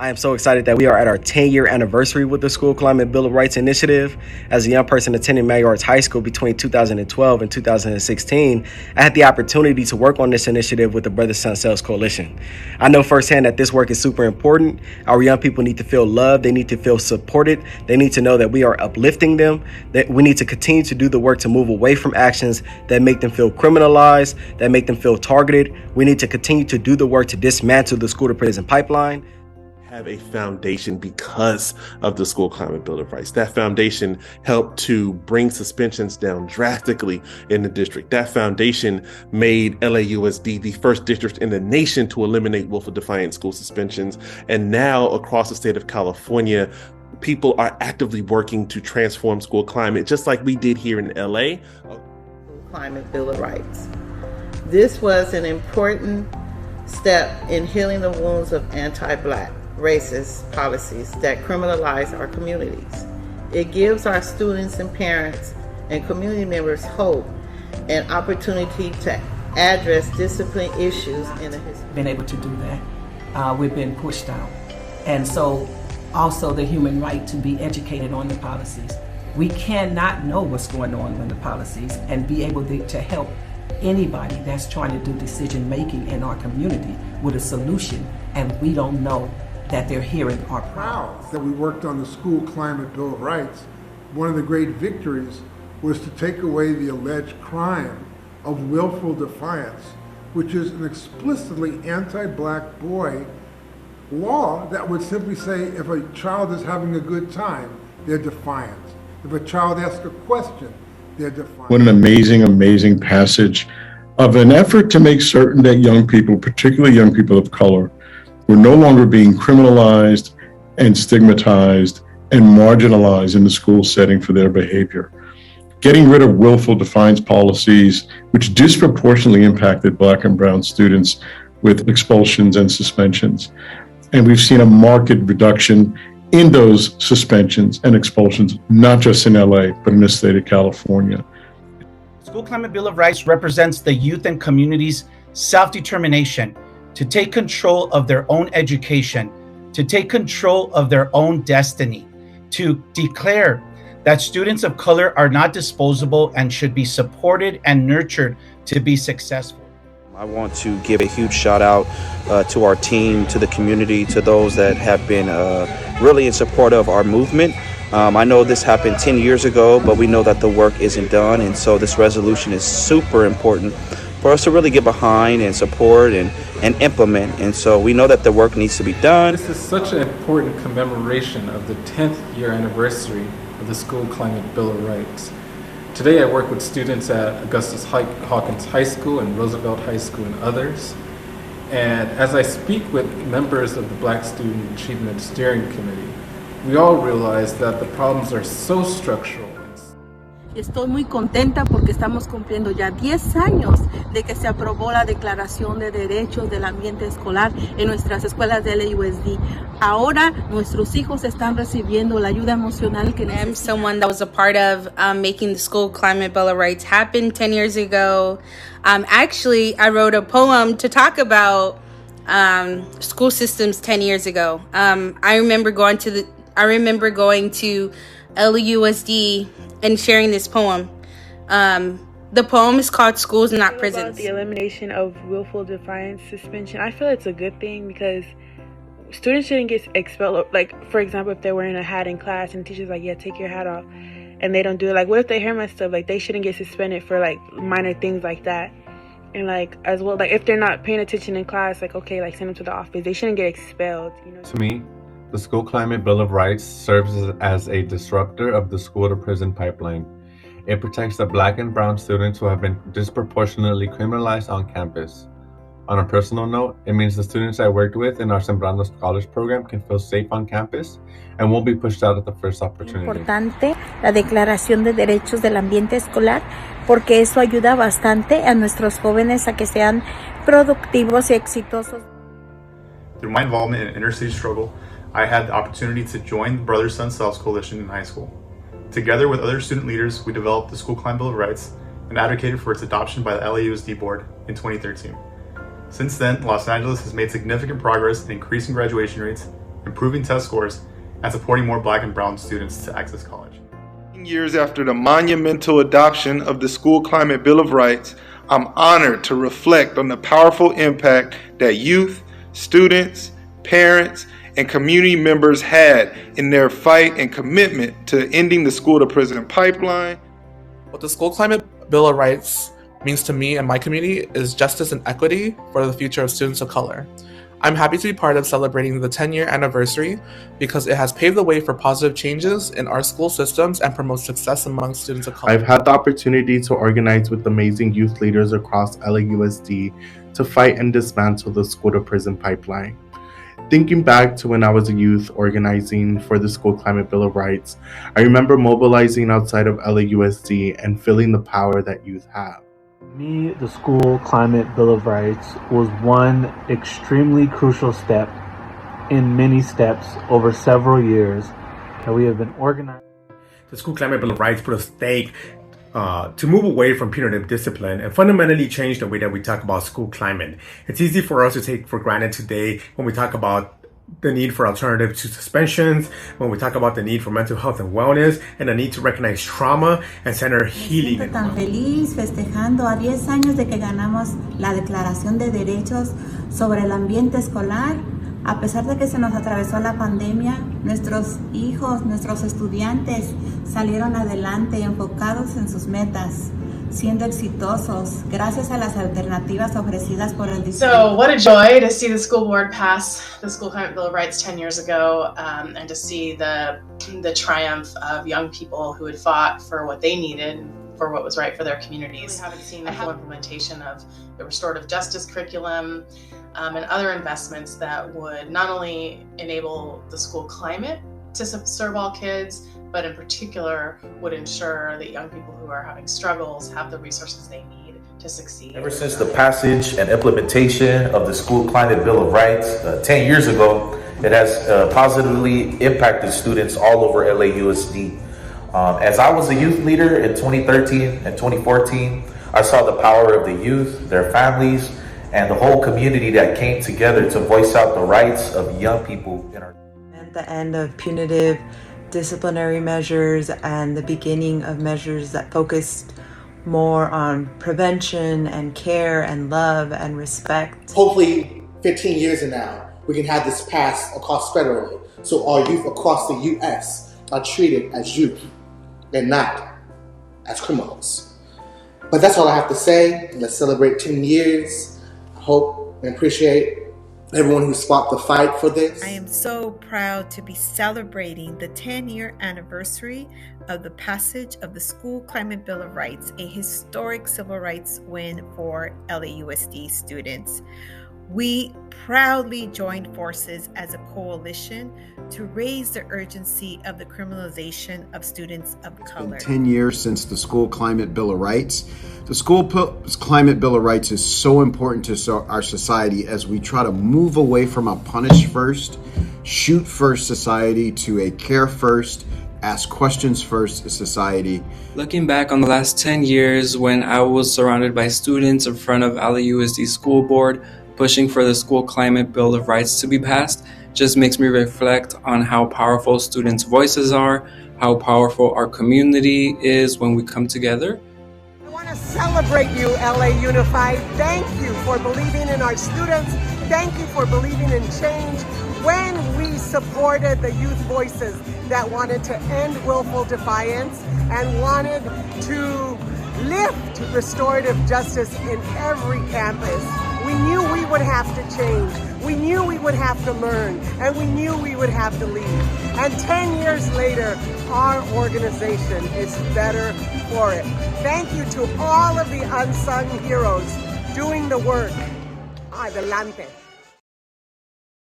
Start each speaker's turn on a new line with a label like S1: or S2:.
S1: I am so excited that we are at our 10-year anniversary with the School Climate Bill of Rights initiative. As a young person attending Mayor's High School between 2012 and 2016, I had the opportunity to work on this initiative with the Brothers Sun Sales Coalition. I know firsthand that this work is super important. Our young people need to feel loved. They need to feel supported. They need to know that we are uplifting them, that we need to continue to do the work to move away from actions that make them feel criminalized, that make them feel targeted. We need to continue to do the work to dismantle the school to prison pipeline.
S2: Have a foundation because of the School Climate Bill of Rights. That foundation helped to bring suspensions down drastically in the district. That foundation made LAUSD the first district in the nation to eliminate willful defiant school suspensions. And now across the state of California, people are actively working to transform school climate, just like we did here in LA.
S3: Climate Bill of Rights. This was an important step in healing the wounds of anti-Black racist policies that criminalize our communities. It gives our students and parents and community members hope and opportunity to address discipline issues in the history.
S4: Been able to do that. We've been pushed out. And so also the human right to be educated on the policies. We cannot know what's going on with the policies and be able to help anybody that's trying to do decision making in our community with a solution, and we don't know that they're hearing our problems.
S5: That we worked on the School Climate Bill of Rights. One of the great victories was to take away the alleged crime of willful defiance, which is an explicitly anti-Black boy law that would simply say if a child is having a good time, they're defiant. If a child asks a question, they're defiant.
S6: What an amazing, amazing passage of an effort to make certain that young people, particularly young people of color, were no longer being criminalized and stigmatized and marginalized in the school setting for their behavior. Getting rid of willful defiance policies, which disproportionately impacted Black and brown students with expulsions and suspensions. And we've seen a marked reduction in those suspensions and expulsions, not just in LA, but in the state of California.
S7: The School Climate Bill of Rights represents the youth and community's self-determination to take control of their own education, to take control of their own destiny, to declare that students of color are not disposable and should be supported and nurtured to be successful.
S8: I want to give a huge shout out to our team, to the community, to those that have been really in support of our movement. I know this happened 10 years ago, but we know that the work isn't done. And so this resolution is super important for us to really get behind and support and implement. And so we know that the work needs to be done.
S9: This is such an important commemoration of the 10th year anniversary of the School Climate Bill of Rights. Today I work with students at Augustus Hawkins High School and Roosevelt High School and others. And as I speak with members of the Black Student Achievement Steering Committee, we all realize that the problems are so structural.
S10: Estoy muy contenta porque estamos cumpliendo ya 10 años de que se aprobó la Declaración de Derechos del Ambiente Escolar en nuestras escuelas de LAUSD. Ahora nuestros hijos están recibiendo la ayuda emocional que necesitan.
S11: I'm someone that was a part of making the School Climate Bill of Rights happen 10 years ago. Actually, I wrote a poem to talk about school systems 10 years ago. I remember going to LAUSD and sharing this poem. The poem is called Schools Not Prisons.
S12: About the elimination of willful defiance suspension, I feel it's a good thing because students shouldn't get expelled. Like, for example, if they're wearing a hat in class and the teacher's like, yeah, take your hat off, and they don't do it, like, what if their hair messed up? Like, they shouldn't get suspended for, like, minor things like that. And, like, as well, like, if they're not paying attention in class, like, okay, like, send them to the office. They shouldn't get expelled, you know?
S13: To me, the School Climate Bill of Rights serves as a disruptor of the school-to-prison pipeline. It protects the Black and brown students who have been disproportionately criminalized on campus. On a personal note, it means the students I worked with in our Sembrando Scholars program can feel safe on campus and won't be pushed out at the first opportunity.
S14: Importante la Declaración de Derechos del Ambiente Escolar porque eso ayuda bastante a nuestros jóvenes a que sean productivos y exitosos.
S15: Through my involvement in inner-city struggle, I had the opportunity to join the Brothers Sun Sales Coalition in high school. Together with other student leaders, we developed the School Climate Bill of Rights and advocated for its adoption by the LAUSD board in 2013. Since then, Los Angeles has made significant progress in increasing graduation rates improving test scores, and supporting more Black and brown students to access college.
S16: Years after the monumental adoption of the School Climate Bill of Rights, I'm honored to reflect on the powerful impact that youth, students, parents, and community members had in their fight and commitment to ending the school-to-prison pipeline.
S17: What the School Climate Bill of Rights means to me and my community is justice and equity for the future of students of color. I'm happy to be part of celebrating the 10-year anniversary because it has paved the way for positive changes in our school systems and promotes success among students of color.
S2: I've had the opportunity to organize with amazing youth leaders across LAUSD to fight and dismantle the school-to-prison pipeline. Thinking back to when I was a youth organizing for the School Climate Bill of Rights, I remember mobilizing outside of LAUSD and feeling the power that youth have.
S18: Me, the School Climate Bill of Rights was one extremely crucial step in many steps over several years that we have been organizing.
S19: The School Climate Bill of Rights put a stake to move away from punitive discipline and fundamentally change the way that we talk about school climate. It's easy for us to take for granted today when we talk about the need for alternatives to suspensions, when we talk about the need for mental health and wellness, and the need to recognize trauma and center healing.
S14: Me siento tan feliz festejando a 10 años de que ganamos la Declaración de Derechos sobre el Ambiente Escolar. A pesar de que se nos atravesó la pandemia, nuestros hijos, nuestros estudiantes salieron adelante y enfocados en sus metas, siendo exitosos gracias a las alternativas ofrecidas por el distrito.
S20: So what a joy to see the school board pass the School Climate Bill of Rights 10 years ago, and to see the triumph of young people who had fought for what they needed, for what was right for their communities. We haven't seen the full implementation of the restorative justice curriculum and other investments that would not only enable the school climate to serve all kids, but in particular would ensure that young people who are having struggles have the resources they need to succeed.
S21: Ever since the passage and implementation of the School Climate Bill of Rights 10 years ago, it has positively impacted students all over LAUSD. As I was a youth leader in 2013 and 2014, I saw the power of the youth, their families, and the whole community that came together to voice out the rights of young people in our.
S22: At the end of punitive disciplinary measures and the beginning of measures that focused more on prevention and care and love and respect.
S23: Hopefully 15 years from now, we can have this passed across federally, so our youth across the U.S. are treated as youth and not as criminals. But that's all I have to say. Let's celebrate 10 years. I hope and appreciate everyone who sparked the fight for this.
S24: I am so proud to be celebrating the 10-year anniversary of the passage of the School Climate Bill of Rights, a historic civil rights win for LAUSD students. We proudly joined forces as a coalition to raise the urgency of the criminalization of students of color.
S25: 10 years since the School Climate Bill of Rights. The School Climate Bill of Rights is so important to our society as we try to move away from a punish first, shoot first society to a care first, ask questions first society.
S26: Looking back on the last 10 years when I was surrounded by students in front of LAUSD School Board, pushing for the School Climate Bill of Rights to be passed just makes me reflect on how powerful students' voices are, how powerful our community is when we come together.
S27: I want to celebrate you, LA Unified. Thank you for believing in our students. Thank you for believing in change. When we supported the youth voices that wanted to end willful defiance and wanted to lift restorative justice in every campus, we knew we would have to change. We knew we would have to learn, and we knew we would have to lead. And 10 years later, our organization is better for it. Thank you to all of the unsung heroes doing the work. Adelante.